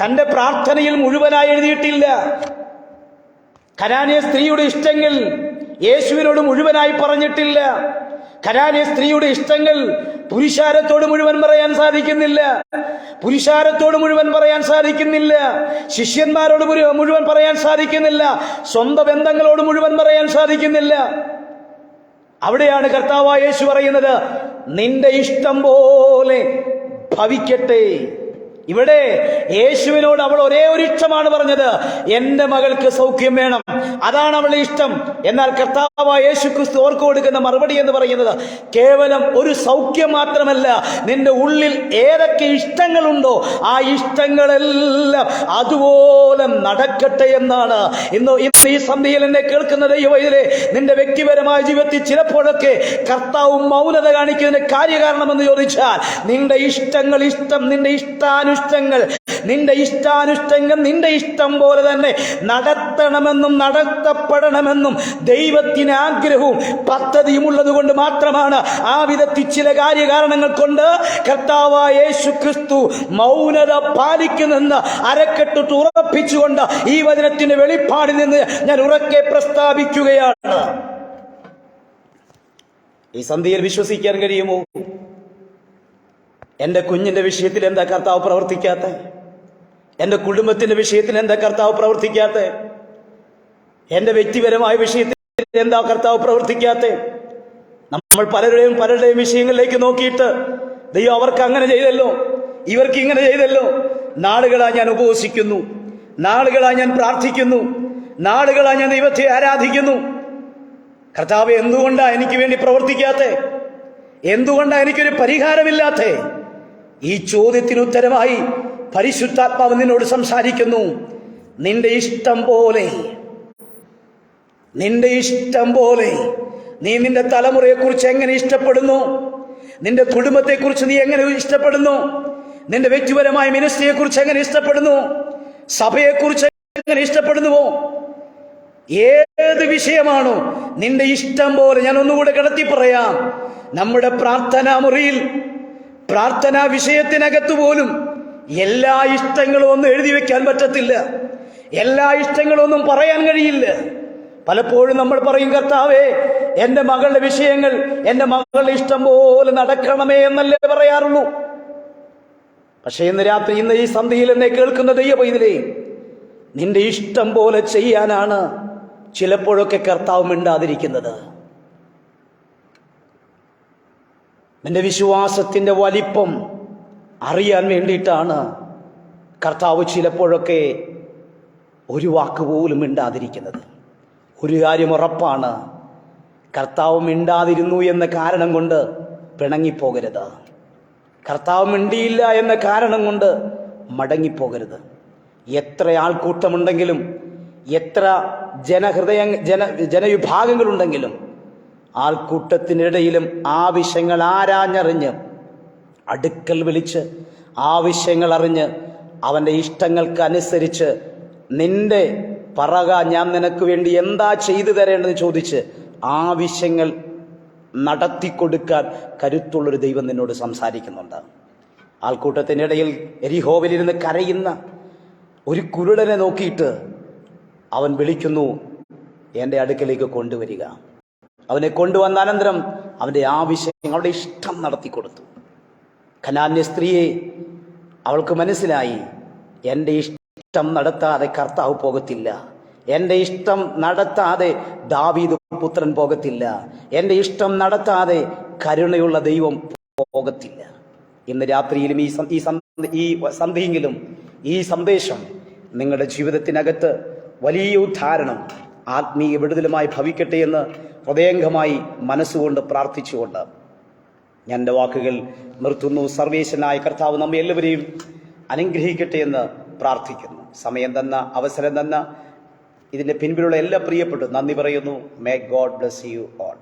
തന്റെ പ്രാർത്ഥനയിൽ മുഴുവനായി എഴുതിയിട്ടില്ല. കനാന്യ സ്ത്രീയുടെ ഇഷ്ടങ്ങൾ യേശുവിനോട് മുഴുവനായി പറഞ്ഞിട്ടില്ല. കനാന്യ സ്ത്രീയുടെ ഇഷ്ടങ്ങൾ പുരുഷാരത്തോട് മുഴുവൻ പറയാൻ സാധിക്കുന്നില്ല, പുരുഷാരത്തോട് മുഴുവൻ പറയാൻ സാധിക്കുന്നില്ല, ശിഷ്യന്മാരോട് മുഴുവൻ പറയാൻ സാധിക്കുന്നില്ല, സ്വന്തം ബന്ധങ്ങളോട് മുഴുവൻ പറയാൻ സാധിക്കുന്നില്ല. അവിടെയാണ് കർത്താവായ യേശു പറയുന്നത്, നിന്റെ ഇഷ്ടം പോലെ ഭവിക്കട്ടെ. ഇവിടെ യേശുവിനോട് അവൾ ഒരേ ഒരു ഇഷ്ടമാണ് പറഞ്ഞത്, എന്റെ മകൾക്ക് സൗഖ്യം വേണം, അതാണ് അവളുടെ ഇഷ്ടം. എന്നാൽ കർത്താവായ യേശു ക്രിസ്തു ഓർക്ക് കൊടുക്കുന്ന മറുപടി എന്ന് പറയുന്നത് കേവലം ഒരു സൗഖ്യം മാത്രമല്ല, നിന്റെ ഉള്ളിൽ ഏതൊക്കെ ഇഷ്ടങ്ങളുണ്ടോ ആ ഇഷ്ടങ്ങളെല്ലാം അതുപോലെ നടക്കട്ടെ എന്നാണ്. ഇന്ന് ഈ സന്ധ്യയിൽ എന്നെ കേൾക്കുന്ന ദൈവവൈദ്യരെ, നിന്റെ വ്യക്തിപരമായ ജീവിതത്തിൽ ചിലപ്പോഴൊക്കെ കർത്താവ് മൗനത കാണിക്കുന്നതിന് കാര്യകാരണമെന്ന് ചോദിച്ചാൽ, നിന്റെ ഇഷ്ടങ്ങൾ നിന്റെ ഇഷ്ടാനുഷ്ഠങ്ങൾ നിന്റെ ഇഷ്ടം പോലെ തന്നെ നടത്തണമെന്നും നടത്തപ്പെടണമെന്നും ദൈവത്തിന് ആഗ്രഹവും പദ്ധതിയും ഉള്ളത് കൊണ്ട് മാത്രമാണ് ആ വിധത്തിൽ ചില കാര്യകാരണങ്ങൾ കൊണ്ട് കർത്താവായ യേശു ക്രിസ്തു മൗനത പാലിക്കുന്നെന്ന് അരക്കെട്ടിട്ട് ഉറപ്പിച്ചുകൊണ്ട് ഈ വചനത്തിന്റെ വെളിപ്പാടിൽ നിന്ന് ഞാൻ ഉറക്കെ പ്രസ്താവിക്കുകയാണ്. ഈ സന്ധ്യയിൽ വിശ്വസിക്കാൻ കഴിയുമോ? എന്റെ കുഞ്ഞിന്റെ വിഷയത്തിൽ എന്താ കർത്താവ് പ്രവർത്തിക്കാത്ത? എന്റെ കുടുംബത്തിന്റെ വിഷയത്തിൽ എന്താ കർത്താവ് പ്രവർത്തിക്കാത്ത? എന്റെ വ്യക്തിപരമായ വിഷയത്തിൽ എന്താ കർത്താവ് പ്രവർത്തിക്കാത്ത? നമ്മൾ പലരുടെയും വിഷയങ്ങളിലേക്ക് നോക്കിയിട്ട് ദൈവം അവർക്ക് അങ്ങനെ ചെയ്തല്ലോ, ഇവർക്ക് ഇങ്ങനെ ചെയ്തല്ലോ. നാളുകളായി ഞാൻ ഉപവസിക്കുന്നു, നാളുകളായി ഞാൻ പ്രാർത്ഥിക്കുന്നു, നാളുകളായി ഞാൻ ദൈവത്തെ ആരാധിക്കുന്നു. കർത്താവ് എന്തുകൊണ്ടാ എനിക്ക് വേണ്ടി പ്രവർത്തിക്കാത്ത? എന്തുകൊണ്ടാ എനിക്കൊരു പരിഹാരമില്ലാത്ത? ഈ ചോദ്യത്തിന് ഉത്തരമായി പരിശുദ്ധാത്മാവ് നിന്നോട് സംസാരിക്കുന്നു. നിന്റെ ഇഷ്ടം പോലെ നീ നിന്റെ തലമുറയെക്കുറിച്ച് എങ്ങനെ ഇഷ്ടപ്പെടുന്നു, നിന്റെ കുടുംബത്തെക്കുറിച്ച് നീ എങ്ങനെ ഇഷ്ടപ്പെടുന്നു, നിന്റെ വ്യക്തിപരമായ മിനിസ്ട്രിയെക്കുറിച്ച് എങ്ങനെ ഇഷ്ടപ്പെടുന്നു, സഭയെക്കുറിച്ച് എങ്ങനെ ഇഷ്ടപ്പെടുന്നുവോ, ഏത് വിഷയമാണോ നിന്റെ ഇഷ്ടം പോലെ, ഞാൻ ഒന്നുകൂടെ കിടത്തി പറയാം, നമ്മുടെ പ്രാർത്ഥനാ മുറിയിൽ പ്രാർത്ഥനാ വിഷയത്തിനകത്ത് പോലും എല്ലാ ഇഷ്ടങ്ങളും ഒന്നും എഴുതി വെക്കാൻ പറ്റത്തില്ല, എല്ലാ ഇഷ്ടങ്ങളും ഒന്നും പറയാൻ കഴിയില്ല. പലപ്പോഴും നമ്മൾ പറയും, കർത്താവേ എൻ്റെ മകളുടെ വിഷയങ്ങൾ എൻ്റെ മകളുടെ ഇഷ്ടം പോലെ നടക്കണമേ എന്നല്ലേ പറയാറുള്ളൂ. പക്ഷേ ഇന്ന് രാത്രി, ഇന്ന് ഈ സന്ധ്യയിൽ എന്നെ കേൾക്കുന്ന ദൈവ പൈതലേ, നിന്റെ ഇഷ്ടം പോലെ ചെയ്യാനാണ് ചിലപ്പോഴൊക്കെ കർത്താവ് മിണ്ടാതിരിക്കുന്നത്. നിന്റെ വിശ്വാസത്തിന്റെ വലിപ്പം അറിയാൻ വേണ്ടിയിട്ടാണ് കർത്താവ് ചിലപ്പോഴൊക്കെ ഒരു വാക്ക് പോലും മിണ്ടാതിരിക്കുന്നത്. ഒരു കാര്യം ഉറപ്പാണ്, കർത്താവ് മിണ്ടാതിരുന്നു എന്ന കാരണം കൊണ്ട് പിണങ്ങിപ്പോകരുത്. കർത്താവ് മിണ്ടിയില്ല എന്ന കാരണം കൊണ്ട് മടങ്ങിപ്പോകരുത്. എത്ര ആൾക്കൂട്ടമുണ്ടെങ്കിലും, എത്ര ജനവിഭാഗങ്ങളുണ്ടെങ്കിലും, ആൾക്കൂട്ടത്തിനിടയിലും ആവശ്യങ്ങൾ ആരാഞ്ഞറിഞ്ഞ്, അടുക്കൽ വിളിച്ച് ആവശ്യങ്ങൾ അറിഞ്ഞ്, അവൻ്റെ ഇഷ്ടങ്ങൾക്ക് അനുസരിച്ച് നിന്റെ പറക, ഞാൻ നിനക്ക് വേണ്ടി എന്താ ചെയ്തു തരേണ്ടതെന്ന് ചോദിച്ച് ആവശ്യങ്ങൾ നടത്തിക്കൊടുക്കാൻ കരുത്തുള്ളൊരു ദൈവം നിന്നോട് സംസാരിക്കുന്നുണ്ട്. ആൾക്കൂട്ടത്തിനിടയിൽ എരിഹോവിലിരുന്ന് കരയുന്ന ഒരു കുരുടനെ നോക്കിയിട്ട് അവൻ വിളിക്കുന്നു, എൻ്റെ അടുക്കലേക്ക് കൊണ്ടുവരിക. അവനെ കൊണ്ടുവന്ന അനന്തരം അവൻ്റെ ആവശ്യം, അവളുടെ ഇഷ്ടം നടത്തിക്കൊടുത്തു. കനാന്യ സ്ത്രീയെ അവൾക്ക് മനസ്സിലായി, എൻ്റെ ഇഷ്ടം നടത്താതെ കർത്താവ് പോകത്തില്ല, എൻ്റെ ഇഷ്ടം നടത്താതെ ദാവീദ് പുത്രൻ പോകത്തില്ല, എൻ്റെ ഇഷ്ടം നടത്താതെ കരുണയുള്ള ദൈവം പോകത്തില്ല. ഇന്ന് രാത്രിയിലും ഈ സന്ധ്യയെങ്കിലും ഈ സന്ദേശം നിങ്ങളുടെ ജീവിതത്തിനകത്ത് വലിയ ഉദ്ധാരണം, ആത്മീയ വിടുതലുമായി ഭവിക്കട്ടെ എന്ന് ഹൃദയംഗമായി മനസ്സുകൊണ്ട് പ്രാർത്ഥിച്ചുകൊണ്ട് ഞാൻ എൻ്റെ വാക്കുകൾ നിർത്തുന്നു. സർവേശ്വരനായ കർത്താവ് നമ്മെ എല്ലാവരെയും അനുഗ്രഹിക്കട്ടെ എന്ന് പ്രാർത്ഥിക്കുന്നു. സമയം തന്ന, അവസരം തന്ന ഇതിൻ്റെ പിൻപിലുള്ള എല്ലാ പ്രിയപ്പെട്ടു നന്ദി പറയുന്നു. May God bless you all.